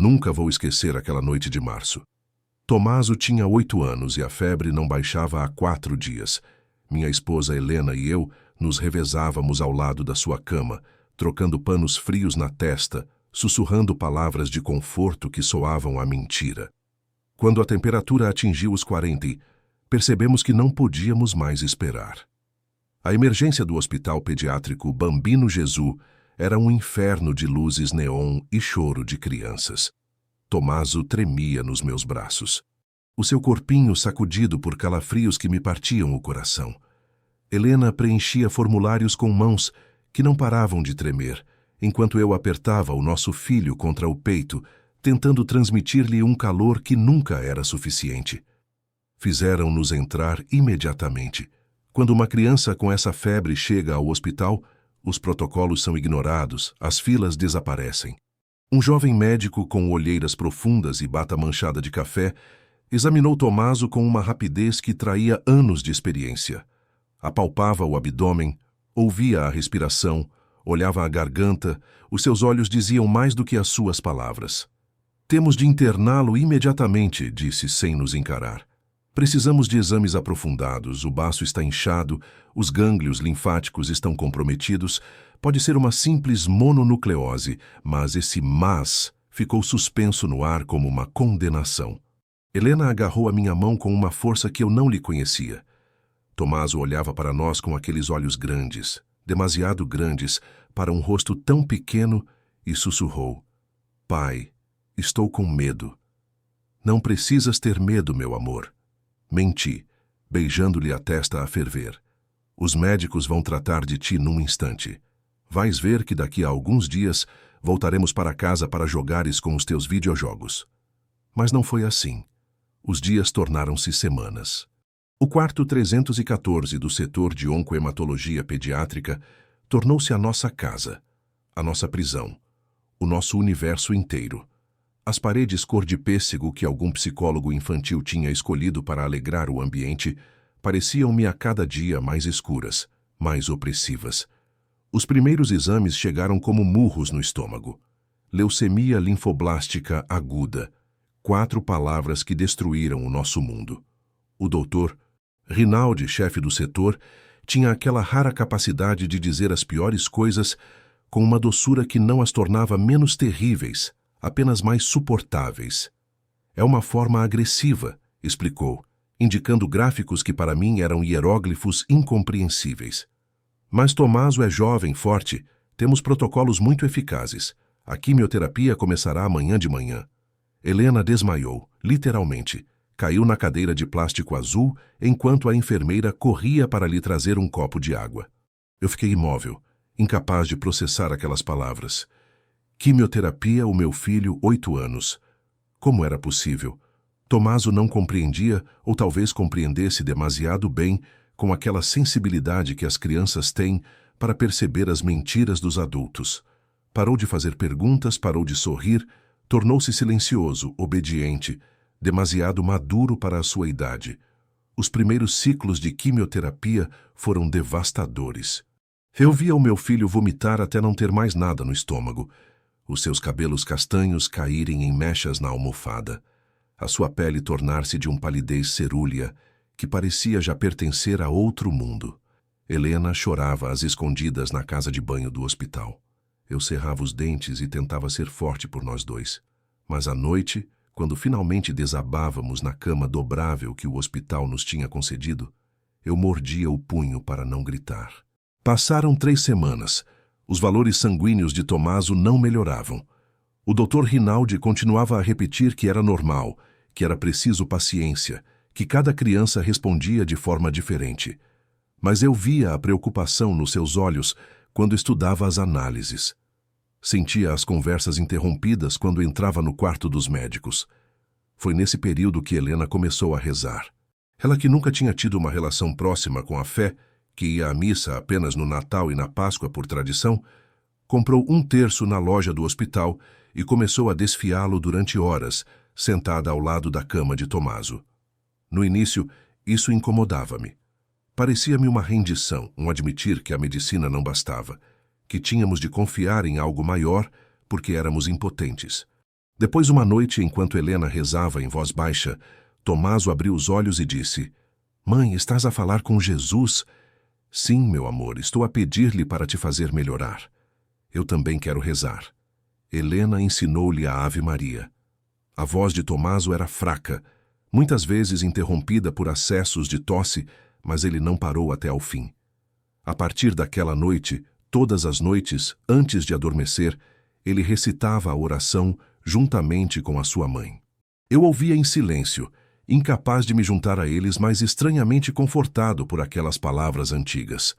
Nunca vou esquecer aquela noite de março. Tomaso tinha 8 anos e a febre não baixava há 4 dias. Minha esposa Helena e eu nos revezávamos ao lado da sua cama, trocando panos frios na testa, sussurrando palavras de conforto que soavam a mentira. Quando a temperatura atingiu os 40, percebemos que não podíamos mais esperar. A emergência do hospital pediátrico Bambino Gesù era um inferno de luzes neon e choro de crianças. Tomaso tremia nos meus braços. O seu corpinho sacudido por calafrios que me partiam o coração. Helena preenchia formulários com mãos que não paravam de tremer, enquanto eu apertava o nosso filho contra o peito, tentando transmitir-lhe um calor que nunca era suficiente. Fizeram-nos entrar imediatamente. Quando uma criança com essa febre chega ao hospital, os protocolos são ignorados, as filas desaparecem. Um jovem médico com olheiras profundas e bata manchada de café examinou Tomaso com uma rapidez que traía anos de experiência. Apalpava o abdômen, ouvia a respiração, olhava a garganta, os seus olhos diziam mais do que as suas palavras. Temos de interná-lo imediatamente, disse sem nos encarar. Precisamos de exames aprofundados, o baço está inchado, os gânglios linfáticos estão comprometidos, pode ser uma simples mononucleose, mas esse "mas" ficou suspenso no ar como uma condenação. Helena agarrou a minha mão com uma força que eu não lhe conhecia. Tomaso olhava para nós com aqueles olhos grandes, demasiado grandes, para um rosto tão pequeno, e sussurrou: "Pai, estou com medo." "Não precisas ter medo, meu amor." Menti, beijando-lhe a testa a ferver. "Os médicos vão tratar de ti num instante. Vais ver que daqui a alguns dias voltaremos para casa para jogares com os teus videojogos." Mas não foi assim. Os dias tornaram-se semanas. O quarto 314 do setor de oncohematologia pediátrica tornou-se a nossa casa, a nossa prisão, o nosso universo inteiro. As paredes cor de pêssego que algum psicólogo infantil tinha escolhido para alegrar o ambiente pareciam-me a cada dia mais escuras, mais opressivas. Os primeiros exames chegaram como murros no estômago. Leucemia linfoblástica aguda. 4 palavras que destruíram o nosso mundo. O doutor Rinaldi, chefe do setor, tinha aquela rara capacidade de dizer as piores coisas com uma doçura que não as tornava menos terríveis, apenas mais suportáveis. "É uma forma agressiva", explicou, indicando gráficos que para mim eram hieróglifos incompreensíveis. "Mas Tomaso é jovem, forte, temos protocolos muito eficazes. A quimioterapia começará amanhã de manhã." Helena desmaiou, literalmente. Caiu na cadeira de plástico azul enquanto a enfermeira corria para lhe trazer um copo de água. Eu fiquei imóvel, incapaz de processar aquelas palavras. Quimioterapia, o meu filho, 8 anos. Como era possível? Tomaso não compreendia, ou talvez compreendesse demasiado bem, com aquela sensibilidade que as crianças têm para perceber as mentiras dos adultos. Parou de fazer perguntas, parou de sorrir, tornou-se silencioso, obediente, demasiado maduro para a sua idade. Os primeiros ciclos de quimioterapia foram devastadores. Eu via o meu filho vomitar até não ter mais nada no estômago, os seus cabelos castanhos caírem em mechas na almofada, a sua pele tornar-se de um palidez cerúlea que parecia já pertencer a outro mundo. Helena chorava às escondidas na casa de banho do hospital. Eu cerrava os dentes e tentava ser forte por nós dois. Mas à noite, quando finalmente desabávamos na cama dobrável que o hospital nos tinha concedido, eu mordia o punho para não gritar. Passaram 3 semanas. Os valores sanguíneos de Tomaso não melhoravam. O Dr. Rinaldi continuava a repetir que era normal, que era preciso paciência, que cada criança respondia de forma diferente. Mas eu via a preocupação nos seus olhos quando estudava as análises. Sentia as conversas interrompidas quando entrava no quarto dos médicos. Foi nesse período que Helena começou a rezar. Ela, que nunca tinha tido uma relação próxima com a fé, que ia à missa apenas no Natal e na Páscoa por tradição, comprou 1/3 na loja do hospital e começou a desfiá-lo durante horas, sentada ao lado da cama de Tomaso. No início, isso incomodava-me. Parecia-me uma rendição, um admitir que a medicina não bastava, que tínhamos de confiar em algo maior porque éramos impotentes. Depois, uma noite, enquanto Helena rezava em voz baixa, Tomaso abriu os olhos e disse: Mãe, estás a falar com Jesus? Sim, meu amor, estou a pedir-lhe para te fazer melhorar. Eu também quero rezar. Helena ensinou-lhe a Ave Maria. A voz de Tomaso era fraca, muitas vezes interrompida por acessos de tosse, mas ele não parou até ao fim. A partir daquela noite, todas as noites, antes de adormecer, ele recitava a oração juntamente com a sua mãe. Eu ouvia em silêncio, incapaz de me juntar a eles, mas estranhamente confortado por aquelas palavras antigas.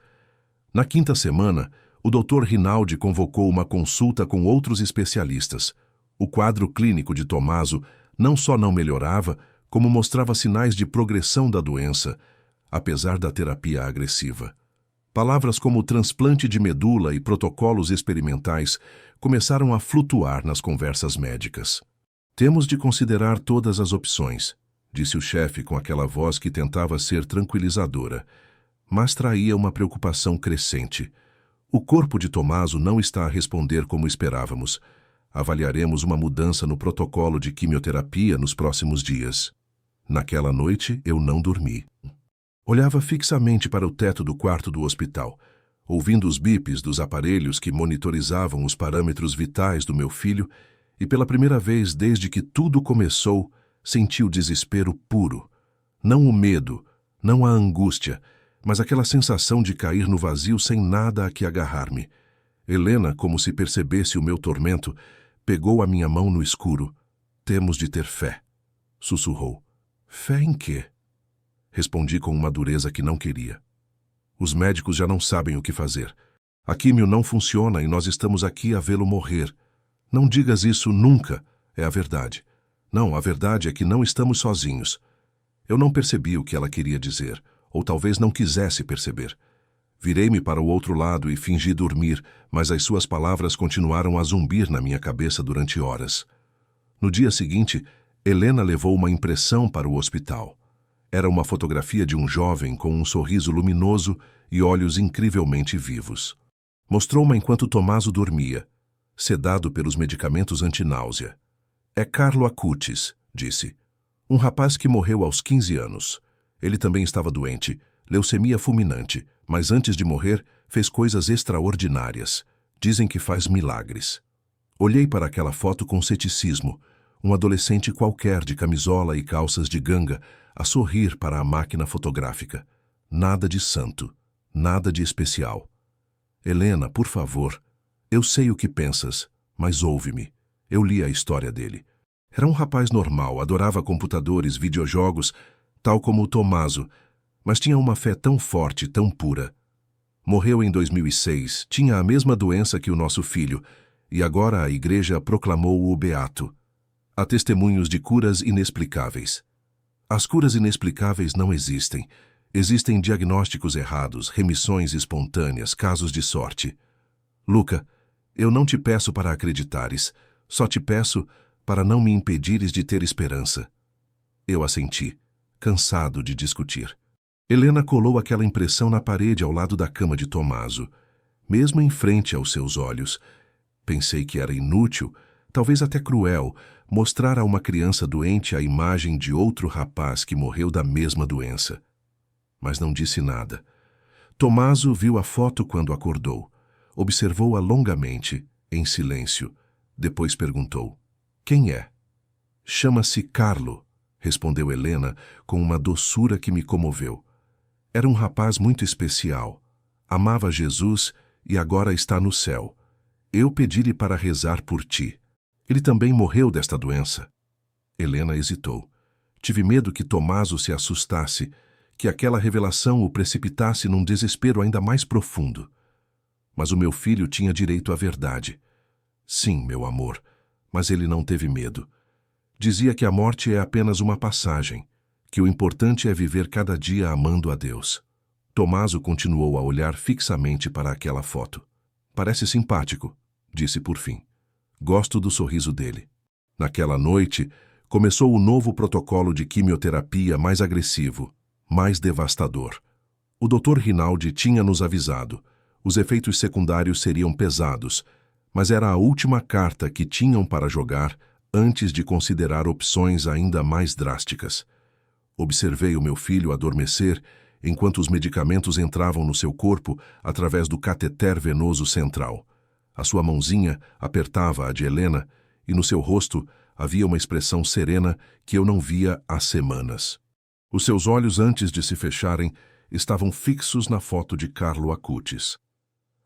Na quinta semana, o Dr. Rinaldi convocou uma consulta com outros especialistas. O quadro clínico de Tomaso não só não melhorava, como mostrava sinais de progressão da doença, apesar da terapia agressiva. Palavras como transplante de medula e protocolos experimentais começaram a flutuar nas conversas médicas. Temos de considerar todas as opções, disse o chefe com aquela voz que tentava ser tranquilizadora, mas traía uma preocupação crescente. O corpo de Tomaso não está a responder como esperávamos. Avaliaremos uma mudança no protocolo de quimioterapia nos próximos dias. Naquela noite, eu não dormi. Olhava fixamente para o teto do quarto do hospital, ouvindo os bips dos aparelhos que monitorizavam os parâmetros vitais do meu filho, e pela primeira vez desde que tudo começou, senti o desespero puro. Não o medo, não a angústia, mas aquela sensação de cair no vazio sem nada a que agarrar-me. Helena, como se percebesse o meu tormento, pegou a minha mão no escuro. Temos de ter fé, sussurrou. Fé em quê? Respondi com uma dureza que não queria. Os médicos já não sabem o que fazer. A químio não funciona e nós estamos aqui a vê-lo morrer. Não digas isso nunca, é a verdade. Não, a verdade é que não estamos sozinhos. Eu não percebi o que ela queria dizer, ou talvez não quisesse perceber. Virei-me para o outro lado e fingi dormir, mas as suas palavras continuaram a zumbir na minha cabeça durante horas. No dia seguinte, Helena levou uma impressão para o hospital. Era uma fotografia de um jovem com um sorriso luminoso e olhos incrivelmente vivos. Mostrou-me enquanto Tomaso dormia, sedado pelos medicamentos antináusea. É Carlo Acutis, disse. Um rapaz que morreu aos 15 anos. Ele também estava doente, leucemia fulminante, mas antes de morrer fez coisas extraordinárias. Dizem que faz milagres. Olhei para aquela foto com ceticismo. Um adolescente qualquer de camisola e calças de ganga a sorrir para a máquina fotográfica. Nada de santo, nada de especial. Helena, por favor, eu sei o que pensas, mas ouve-me. Eu li a história dele. Era um rapaz normal, adorava computadores, videojogos, tal como o Tomaso, mas tinha uma fé tão forte, tão pura. Morreu em 2006, tinha a mesma doença que o nosso filho, e agora a igreja proclamou-o beato. Há testemunhos de curas inexplicáveis. As curas inexplicáveis não existem. Existem diagnósticos errados, remissões espontâneas, casos de sorte. Luca, eu não te peço para acreditares, só te peço para não me impedires de ter esperança. Eu assenti, cansado de discutir. Helena colou aquela impressão na parede ao lado da cama de Tomaso, mesmo em frente aos seus olhos. Pensei que era inútil, talvez até cruel, mostrar a uma criança doente a imagem de outro rapaz que morreu da mesma doença. Mas não disse nada. Tomaso viu a foto quando acordou. Observou-a longamente, em silêncio. Depois perguntou: Quem é? Chama-se Carlo, respondeu Helena com uma doçura que me comoveu. Era um rapaz muito especial. Amava Jesus e agora está no céu. Eu pedi-lhe para rezar por ti. Ele também morreu desta doença. Helena hesitou. Tive medo que Tomaso se assustasse, que aquela revelação o precipitasse num desespero ainda mais profundo. Mas o meu filho tinha direito à verdade. Sim, meu amor, mas ele não teve medo. Dizia que a morte é apenas uma passagem, que o importante é viver cada dia amando a Deus. Tomaso continuou a olhar fixamente para aquela foto. Parece simpático, disse por fim. Gosto do sorriso dele. Naquela noite, começou o novo protocolo de quimioterapia mais agressivo, mais devastador. O Dr. Rinaldi tinha nos avisado. Os efeitos secundários seriam pesados, mas era a última carta que tinham para jogar antes de considerar opções ainda mais drásticas. Observei o meu filho adormecer enquanto os medicamentos entravam no seu corpo através do cateter venoso central. A sua mãozinha apertava a de Helena e no seu rosto havia uma expressão serena que eu não via há semanas. Os seus olhos, antes de se fecharem, estavam fixos na foto de Carlo Acutis.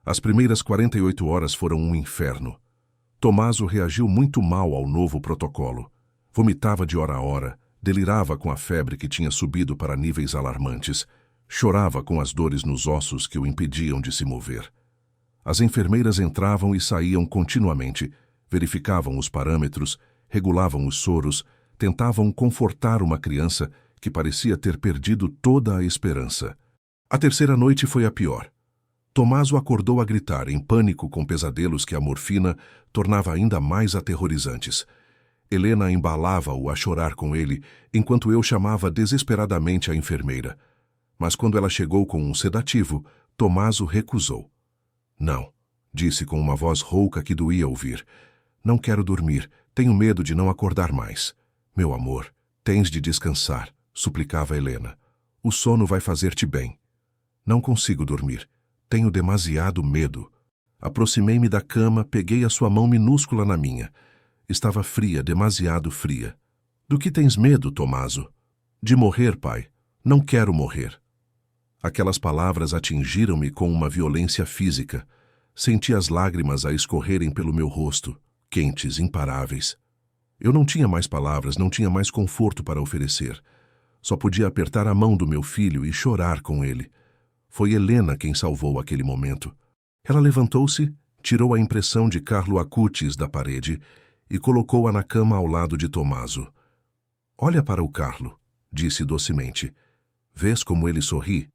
As primeiras 48 horas foram um inferno. Tommaso reagiu muito mal ao novo protocolo. Vomitava de hora a hora, delirava com a febre que tinha subido para níveis alarmantes, chorava com as dores nos ossos que o impediam de se mover. As enfermeiras entravam e saíam continuamente, verificavam os parâmetros, regulavam os soros, tentavam confortar uma criança que parecia ter perdido toda a esperança. A terceira noite foi a pior. Tommaso acordou a gritar, em pânico com pesadelos que a morfina tornava ainda mais aterrorizantes. Helena embalava-o a chorar com ele, enquanto eu chamava desesperadamente a enfermeira. Mas quando ela chegou com um sedativo, Tommaso recusou. Não, disse com uma voz rouca que doía ouvir. Não quero dormir, tenho medo de não acordar mais. Meu amor, tens de descansar, suplicava Helena. O sono vai fazer-te bem. Não consigo dormir. Tenho demasiado medo. Aproximei-me da cama, peguei a sua mão minúscula na minha. Estava fria, demasiado fria. Do que tens medo, Tommaso? De morrer, pai. Não quero morrer. Aquelas palavras atingiram-me com uma violência física. Senti as lágrimas a escorrerem pelo meu rosto, quentes, imparáveis. Eu não tinha mais palavras, não tinha mais conforto para oferecer. Só podia apertar a mão do meu filho e chorar com ele. Foi Helena quem salvou aquele momento. Ela levantou-se, tirou a impressão de Carlo Acutis da parede e colocou-a na cama ao lado de Tommaso. Olha para o Carlo, disse docemente. Vês como ele sorri?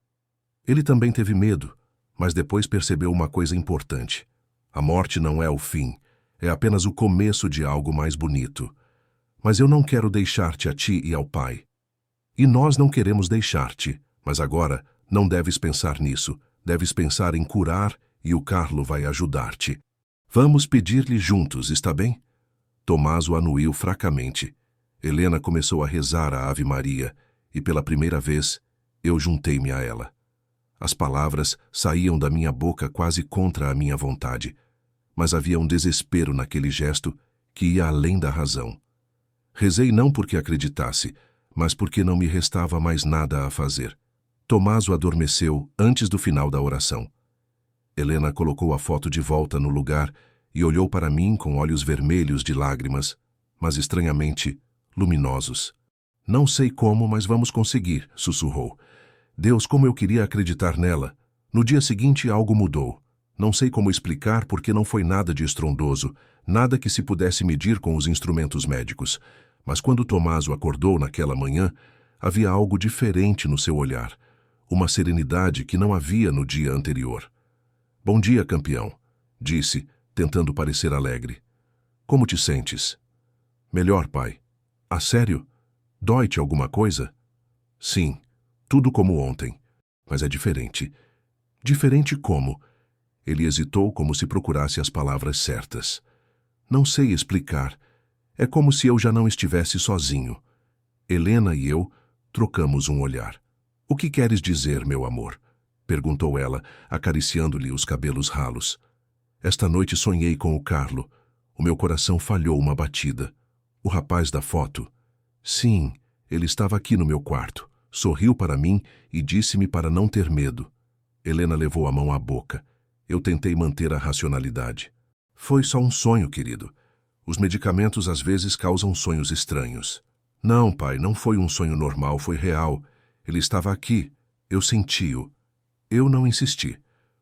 Ele também teve medo, mas depois percebeu uma coisa importante. A morte não é o fim, é apenas o começo de algo mais bonito. Mas eu não quero deixar-te a ti e ao pai. E nós não queremos deixar-te, mas agora não deves pensar nisso, deves pensar em curar e o Carlo vai ajudar-te. Vamos pedir-lhe juntos, está bem? Tommaso anuiu fracamente. Helena começou a rezar a Ave Maria e pela primeira vez eu juntei-me a ela. As palavras saíam da minha boca quase contra a minha vontade, mas havia um desespero naquele gesto que ia além da razão. Rezei não porque acreditasse, mas porque não me restava mais nada a fazer. Tommaso adormeceu antes do final da oração. Helena colocou a foto de volta no lugar e olhou para mim com olhos vermelhos de lágrimas, mas estranhamente luminosos. Não sei como, mas vamos conseguir, sussurrou. Deus, como eu queria acreditar nela. No dia seguinte algo mudou. Não sei como explicar porque não foi nada de estrondoso, nada que se pudesse medir com os instrumentos médicos. Mas quando Tommaso acordou naquela manhã, havia algo diferente no seu olhar. Uma serenidade que não havia no dia anterior. Bom dia, campeão, disse, tentando parecer alegre. Como te sentes? Melhor, pai. A sério? Dói-te alguma coisa? Sim, tudo como ontem, mas é diferente. Diferente como? Ele hesitou como se procurasse as palavras certas. Não sei explicar. É como se eu já não estivesse sozinho. Helena e eu trocamos um olhar. O que queres dizer, meu amor? Perguntou ela, acariciando-lhe os cabelos ralos. Esta noite sonhei com o Carlo. O meu coração falhou uma batida. O rapaz da foto. Sim, ele estava aqui no meu quarto. Sorriu para mim e disse-me para não ter medo. Helena levou a mão à boca. Eu tentei manter a racionalidade. Foi só um sonho, querido. Os medicamentos às vezes causam sonhos estranhos. Não, pai, não foi um sonho normal, foi real. Ele estava aqui. Eu senti-o. Eu não insisti.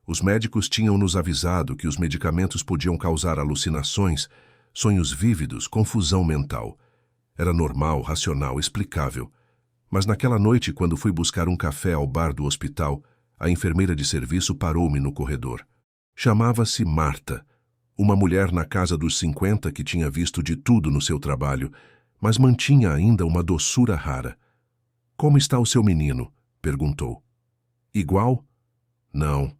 Os médicos tinham nos avisado que os medicamentos podiam causar alucinações, sonhos vívidos, confusão mental. Era normal, racional, explicável. Mas naquela noite, quando fui buscar um café ao bar do hospital, a enfermeira de serviço parou-me no corredor. Chamava-se Marta, uma mulher na casa dos 50 que tinha visto de tudo no seu trabalho, mas mantinha ainda uma doçura rara. Como está o seu menino? Perguntou. Igual? Não.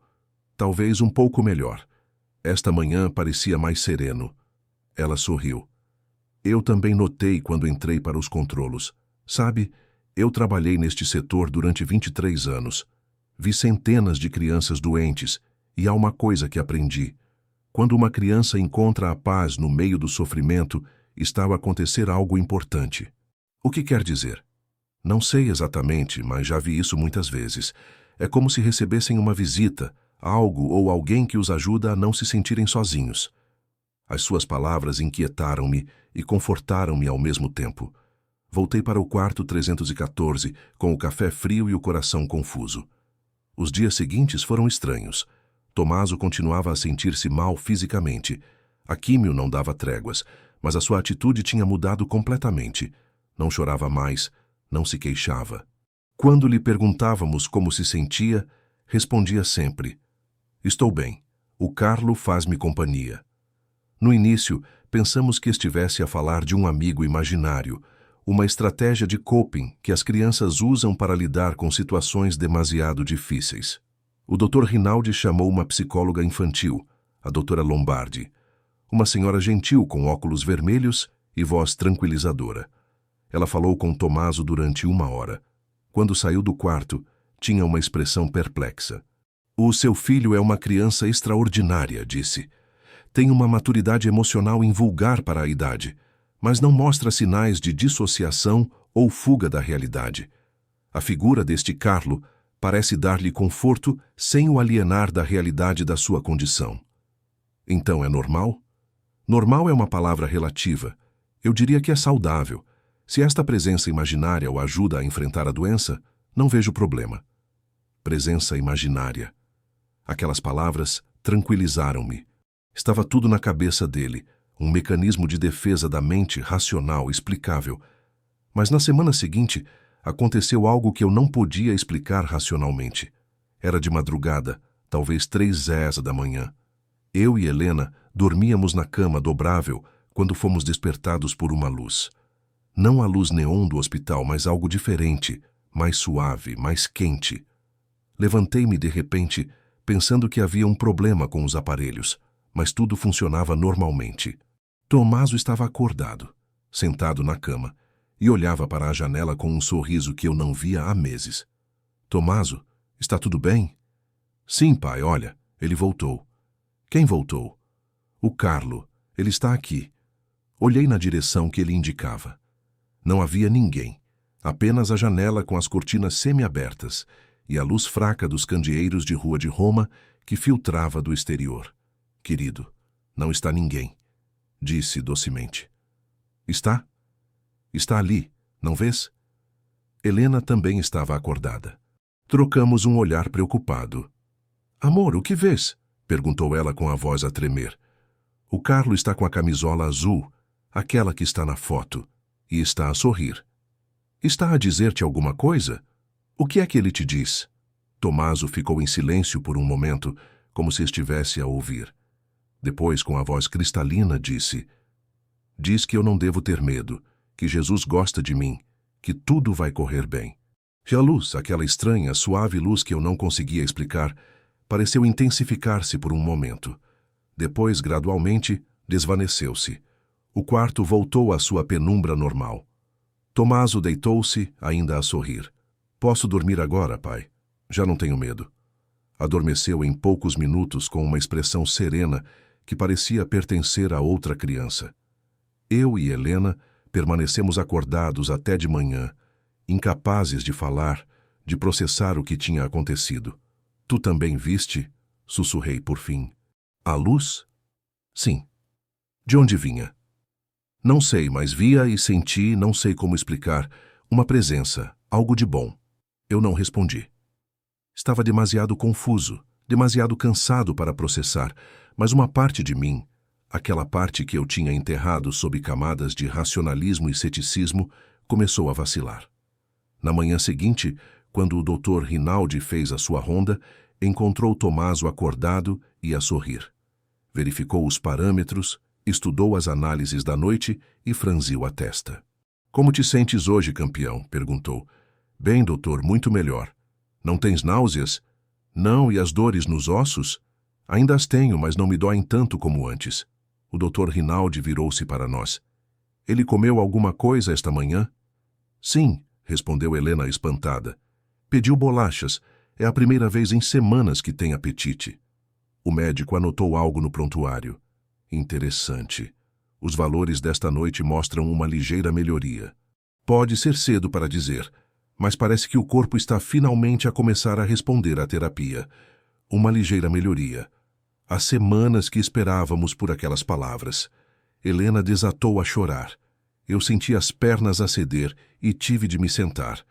Talvez um pouco melhor. Esta manhã parecia mais sereno. Ela sorriu. Eu também notei quando entrei para os controlos. Sabe, eu trabalhei neste setor durante 23 anos. Vi centenas de crianças doentes e há uma coisa que aprendi. Quando uma criança encontra a paz no meio do sofrimento, está a acontecer algo importante. O que quer dizer? Não sei exatamente, mas já vi isso muitas vezes. É como se recebessem uma visita, algo ou alguém que os ajuda a não se sentirem sozinhos. As suas palavras inquietaram-me e confortaram-me ao mesmo tempo. Voltei para o quarto 314, com o café frio e o coração confuso. Os dias seguintes foram estranhos. Tomaso continuava a sentir-se mal fisicamente. A químio não dava tréguas, mas a sua atitude tinha mudado completamente. Não chorava mais, não se queixava. Quando lhe perguntávamos como se sentia, respondia sempre: "Estou bem. O Carlo faz-me companhia." No início, pensamos que estivesse a falar de um amigo imaginário, uma estratégia de coping que as crianças usam para lidar com situações demasiado difíceis. O Dr. Rinaldi chamou uma psicóloga infantil, a Dra. Lombardi, uma senhora gentil com óculos vermelhos e voz tranquilizadora. Ela falou com Tomaso durante 1 hora. Quando saiu do quarto, tinha uma expressão perplexa. "O seu filho é uma criança extraordinária", disse. "Tem uma maturidade emocional invulgar para a idade, mas não mostra sinais de dissociação ou fuga da realidade. A figura deste Carlo parece dar-lhe conforto sem o alienar da realidade da sua condição." Então é normal? Normal é uma palavra relativa. Eu diria que é saudável. Se esta presença imaginária o ajuda a enfrentar a doença, não vejo problema. Presença imaginária. Aquelas palavras tranquilizaram-me. Estava tudo na cabeça dele, um mecanismo de defesa da mente racional explicável. Mas na semana seguinte, aconteceu algo que eu não podia explicar racionalmente. Era de madrugada, talvez 3 da manhã. Eu e Helena dormíamos na cama dobrável quando fomos despertados por uma luz. Não a luz neon do hospital, mas algo diferente, mais suave, mais quente. Levantei-me de repente, pensando que havia um problema com os aparelhos, mas tudo funcionava normalmente. Tomaso estava acordado, sentado na cama, e olhava para a janela com um sorriso que eu não via há meses. "Tomaso, está tudo bem?" "Sim, pai, olha, ele voltou." "Quem voltou?" "O Carlo. Ele está aqui." Olhei na direção que ele indicava. Não havia ninguém, apenas a janela com as cortinas semi-abertas e a luz fraca dos candeeiros de rua de Roma que filtrava do exterior. "Querido, não está ninguém", disse docemente. "Está? Está ali, não vês?" Helena também estava acordada. Trocamos um olhar preocupado. "Amor, o que vês?" perguntou ela com a voz a tremer. "O Carlo está com a camisola azul, aquela que está na foto, e está a sorrir." "Está a dizer-te alguma coisa? O que é que ele te diz?" Tomaso ficou em silêncio por um momento, como se estivesse a ouvir. Depois, com a voz cristalina, disse: "Diz que eu não devo ter medo, que Jesus gosta de mim, que tudo vai correr bem." E a luz, aquela estranha, suave luz que eu não conseguia explicar, pareceu intensificar-se por um momento. Depois, gradualmente, desvaneceu-se. O quarto voltou à sua penumbra normal. Tomaso deitou-se, ainda a sorrir. "Posso dormir agora, pai? Já não tenho medo." Adormeceu em poucos minutos com uma expressão serena que parecia pertencer a outra criança. Eu e Helena permanecemos acordados até de manhã, incapazes de falar, de processar o que tinha acontecido. "Tu também viste?" sussurrei por fim. "A luz?" "Sim." "De onde vinha?" "Não sei, mas via e senti, não sei como explicar, uma presença, algo de bom." Eu não respondi. Estava demasiado confuso, demasiado cansado para processar, mas uma parte de mim, aquela parte que eu tinha enterrado sob camadas de racionalismo e ceticismo, começou a vacilar. Na manhã seguinte, quando o Dr. Rinaldi fez a sua ronda, encontrou Tomaso acordado e a sorrir. Verificou os parâmetros, estudou as análises da noite e franziu a testa. "Como te sentes hoje, campeão?" perguntou. "Bem, doutor, muito melhor." "Não tens náuseas?" "Não, e as dores nos ossos?" "Ainda as tenho, mas não me doem tanto como antes." O Dr. Rinaldi virou-se para nós. Ele comeu alguma coisa esta manhã? Sim, respondeu Helena espantada. Pediu bolachas. É a primeira vez em semanas que tem apetite. O médico anotou algo no prontuário. Interessante. Os valores desta noite mostram uma ligeira melhoria. Pode ser cedo para dizer, mas parece que o corpo está finalmente a começar a responder à terapia. Uma ligeira melhoria. Há semanas que esperávamos por aquelas palavras. Helena desatou a chorar. Eu senti as pernas a ceder e tive de me sentar.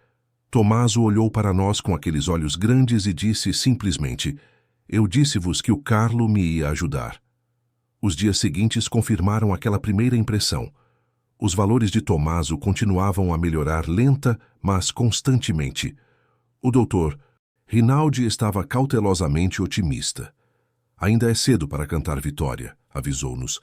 Tomaso olhou para nós com aqueles olhos grandes e disse simplesmente: eu disse-vos que o Carlo me ia ajudar. Os dias seguintes confirmaram aquela primeira impressão. Os valores de Tomaso continuavam a melhorar lenta, mas constantemente. O doutor Rinaldi estava cautelosamente otimista. Ainda é cedo para cantar vitória, avisou-nos,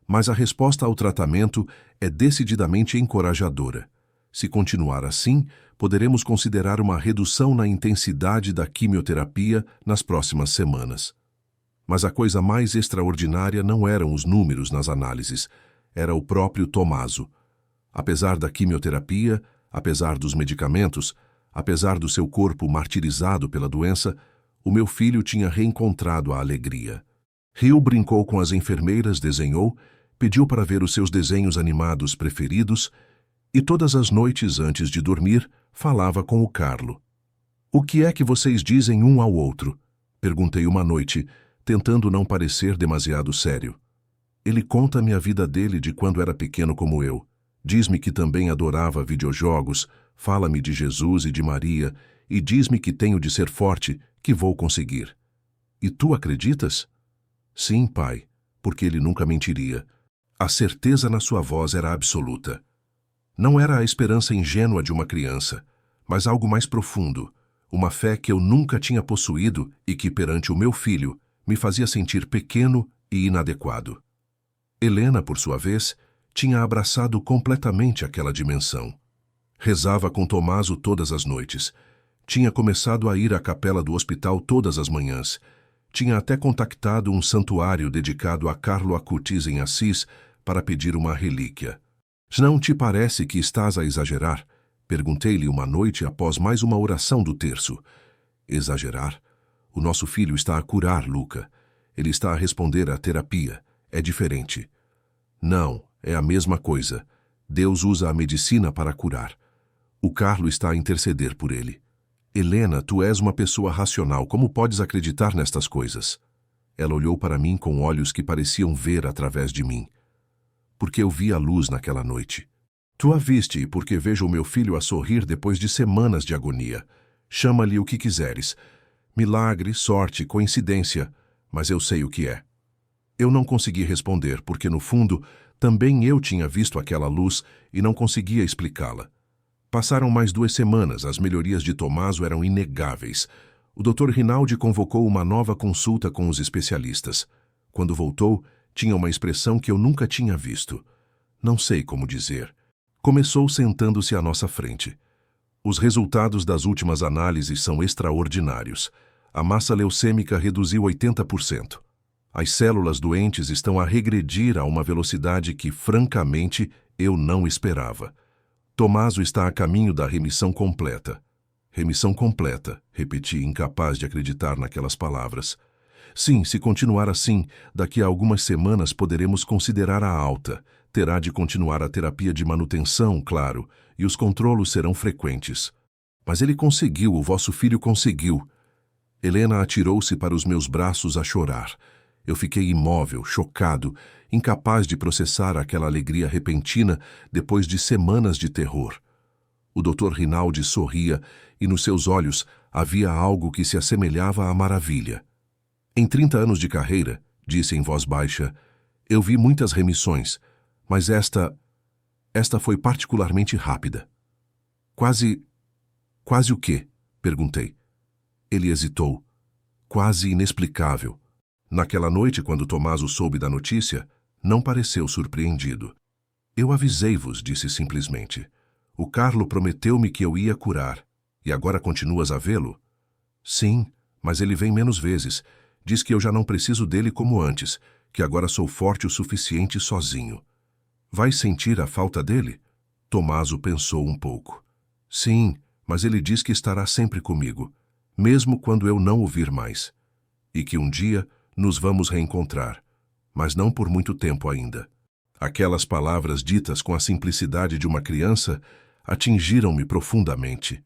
mas a resposta ao tratamento é decididamente encorajadora. Se continuar assim, poderemos considerar uma redução na intensidade da quimioterapia nas próximas semanas. Mas a coisa mais extraordinária não eram os números nas análises, era o próprio Tomaso. Apesar da quimioterapia, apesar dos medicamentos, apesar do seu corpo martirizado pela doença, o meu filho tinha reencontrado a alegria. Riu, brincou com as enfermeiras, desenhou, pediu para ver os seus desenhos animados preferidos e todas as noites antes de dormir falava com o Carlo. O que é que vocês dizem um ao outro? Perguntei uma noite, tentando não parecer demasiado sério. Ele conta-me a vida dele de quando era pequeno como eu. Diz-me que também adorava videojogos, fala-me de Jesus e de Maria e diz-me que tenho de ser forte, que vou conseguir. E tu acreditas? Sim, pai, porque ele nunca mentiria. A certeza na sua voz era absoluta. Não era a esperança ingênua de uma criança, mas algo mais profundo, uma fé que eu nunca tinha possuído e que, perante o meu filho, me fazia sentir pequeno e inadequado. Helena, por sua vez, tinha abraçado completamente aquela dimensão. Rezava com Tomaso todas as noites. Tinha começado a ir à capela do hospital todas as manhãs. Tinha até contactado um santuário dedicado a Carlo Acutis em Assis para pedir uma relíquia. Não te parece que estás a exagerar? Perguntei-lhe uma noite após mais uma oração do terço. Exagerar? O nosso filho está a curar, Luca. Ele está a responder à terapia. É diferente. Não, é a mesma coisa. Deus usa a medicina para curar. O Carlo está a interceder por ele. Helena, tu és uma pessoa racional. Como podes acreditar nestas coisas? Ela olhou para mim com olhos que pareciam ver através de mim. Porque eu vi a luz naquela noite. Tu a viste e porque vejo o meu filho a sorrir depois de semanas de agonia. Chama-lhe o que quiseres. Milagre, sorte, coincidência, mas eu sei o que é. Eu não consegui responder porque, no fundo, também eu tinha visto aquela luz e não conseguia explicá-la. Passaram mais 2 semanas, as melhorias de Tomaso eram inegáveis. O Dr. Rinaldi convocou uma nova consulta com os especialistas. Quando voltou, tinha uma expressão que eu nunca tinha visto. Não sei como dizer. Começou sentando-se à nossa frente. Os resultados das últimas análises são extraordinários. A massa leucêmica reduziu 80%. As células doentes estão a regredir a uma velocidade que, francamente, eu não esperava. Tomaso está a caminho da remissão completa. Remissão completa, repeti, incapaz de acreditar naquelas palavras. Sim, se continuar assim, daqui a algumas semanas poderemos considerar a alta. Terá de continuar a terapia de manutenção, claro, e os controlos serão frequentes. Mas ele conseguiu, o vosso filho conseguiu. Helena atirou-se para os meus braços a chorar. Eu fiquei imóvel, chocado, incapaz de processar aquela alegria repentina depois de semanas de terror. O Dr. Rinaldi sorria e nos seus olhos havia algo que se assemelhava à maravilha. Em 30 anos de carreira, disse em voz baixa, eu vi muitas remissões, mas esta foi particularmente rápida. Quase o quê? Perguntei. Ele hesitou. Quase inexplicável. Naquela noite, quando Tomaso soube da notícia, não pareceu surpreendido. Eu avisei-vos, disse simplesmente. O Carlo prometeu-me que eu ia curar. E agora continuas a vê-lo? Sim, mas ele vem menos vezes. Diz que eu já não preciso dele como antes, que agora sou forte o suficiente sozinho. Vai sentir a falta dele? Tomaso pensou um pouco. Sim, mas ele diz que estará sempre comigo, mesmo quando eu não o vir mais. E que um dia nos vamos reencontrar, mas não por muito tempo ainda. Aquelas palavras ditas com a simplicidade de uma criança atingiram-me profundamente.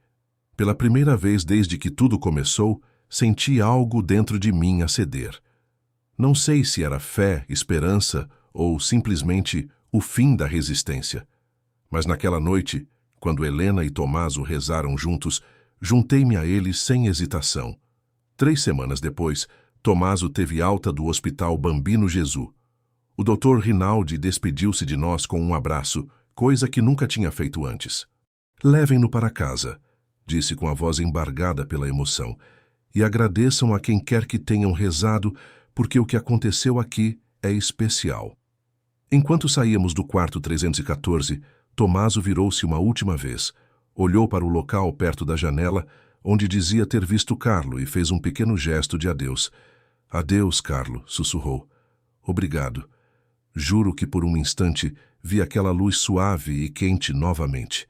Pela primeira vez desde que tudo começou, senti algo dentro de mim a ceder. Não sei se era fé, esperança ou simplesmente o fim da resistência. Mas naquela noite, quando Helena e Tomaso rezaram juntos, juntei-me a eles sem hesitação. 3 semanas depois, Tomaso teve alta do Hospital Bambino Gesù. O Dr. Rinaldi despediu-se de nós com um abraço, coisa que nunca tinha feito antes. Levem-no para casa, disse com a voz embargada pela emoção, e agradeçam a quem quer que tenham rezado, porque o que aconteceu aqui é especial. Enquanto saíamos do quarto 314, Tomaso virou-se uma última vez, olhou para o local perto da janela, onde dizia ter visto Carlo, e fez um pequeno gesto de adeus. Adeus, Carlo, sussurrou. Obrigado. Juro que por um instante vi aquela luz suave e quente novamente.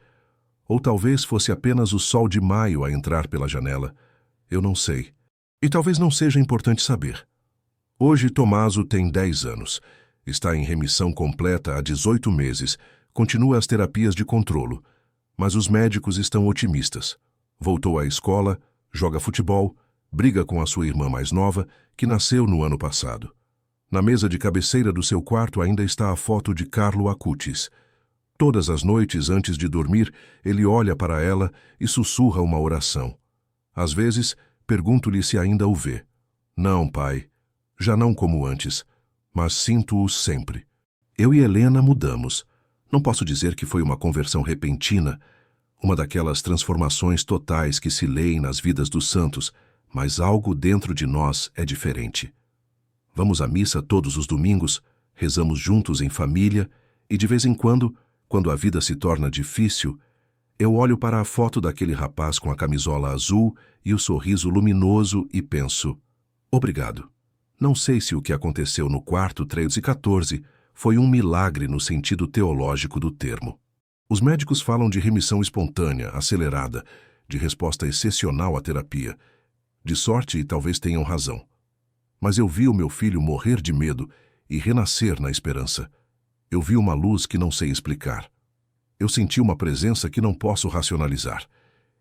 Ou talvez fosse apenas o sol de maio a entrar pela janela. Eu não sei. E talvez não seja importante saber. Hoje Tomaso tem 10 anos. Está em remissão completa há 18 meses. Continua as terapias de controlo. Mas os médicos estão otimistas. Voltou à escola, joga futebol, briga com a sua irmã mais nova, que nasceu no ano passado. Na mesa de cabeceira do seu quarto ainda está a foto de Carlo Acutis. Todas as noites, antes de dormir, ele olha para ela e sussurra uma oração. Às vezes, pergunto-lhe se ainda o vê. Não, pai. Já não como antes, mas sinto-o sempre. Eu e Helena mudamos. Não posso dizer que foi uma conversão repentina, uma daquelas transformações totais que se leem nas vidas dos santos, mas algo dentro de nós é diferente. Vamos à missa todos os domingos, rezamos juntos em família e, de vez em quando a vida se torna difícil, eu olho para a foto daquele rapaz com a camisola azul e o sorriso luminoso e penso, obrigado. Não sei se o que aconteceu no quarto 314 foi um milagre no sentido teológico do termo. Os médicos falam de remissão espontânea, acelerada, de resposta excepcional à terapia. De sorte, e talvez tenham razão. Mas eu vi o meu filho morrer de medo e renascer na esperança. Eu vi uma luz que não sei explicar. Eu senti uma presença que não posso racionalizar.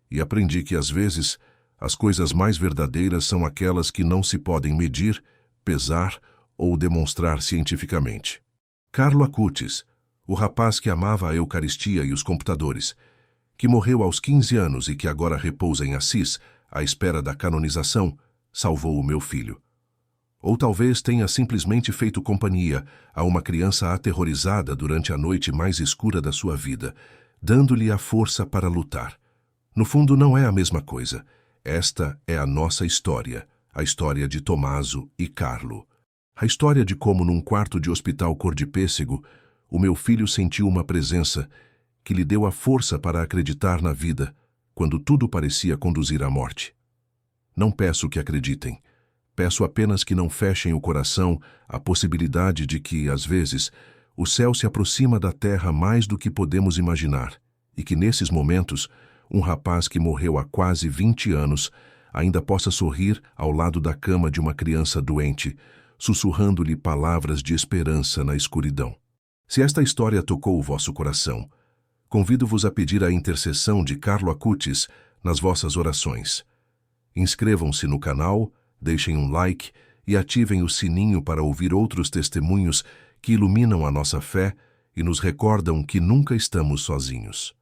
E aprendi que, às vezes, as coisas mais verdadeiras são aquelas que não se podem medir, pesar ou demonstrar cientificamente. Carlo Acutis, o rapaz que amava a Eucaristia e os computadores, que morreu aos 15 anos e que agora repousa em Assis, à espera da canonização, salvou o meu filho. Ou talvez tenha simplesmente feito companhia a uma criança aterrorizada durante a noite mais escura da sua vida, dando-lhe a força para lutar. No fundo, não é a mesma coisa. Esta é a nossa história, a história de Tomaso e Carlo. A história de como, num quarto de hospital cor de pêssego, o meu filho sentiu uma presença que lhe deu a força para acreditar na vida, quando tudo parecia conduzir à morte. Não peço que acreditem. Peço apenas que não fechem o coração à possibilidade de que, às vezes, o céu se aproxima da terra mais do que podemos imaginar e que, nesses momentos, um rapaz que morreu há quase 20 anos ainda possa sorrir ao lado da cama de uma criança doente, sussurrando-lhe palavras de esperança na escuridão. Se esta história tocou o vosso coração, convido-vos a pedir a intercessão de Carlo Acutis nas vossas orações. Inscrevam-se no canal, deixem um like e ativem o sininho para ouvir outros testemunhos que iluminam a nossa fé e nos recordam que nunca estamos sozinhos.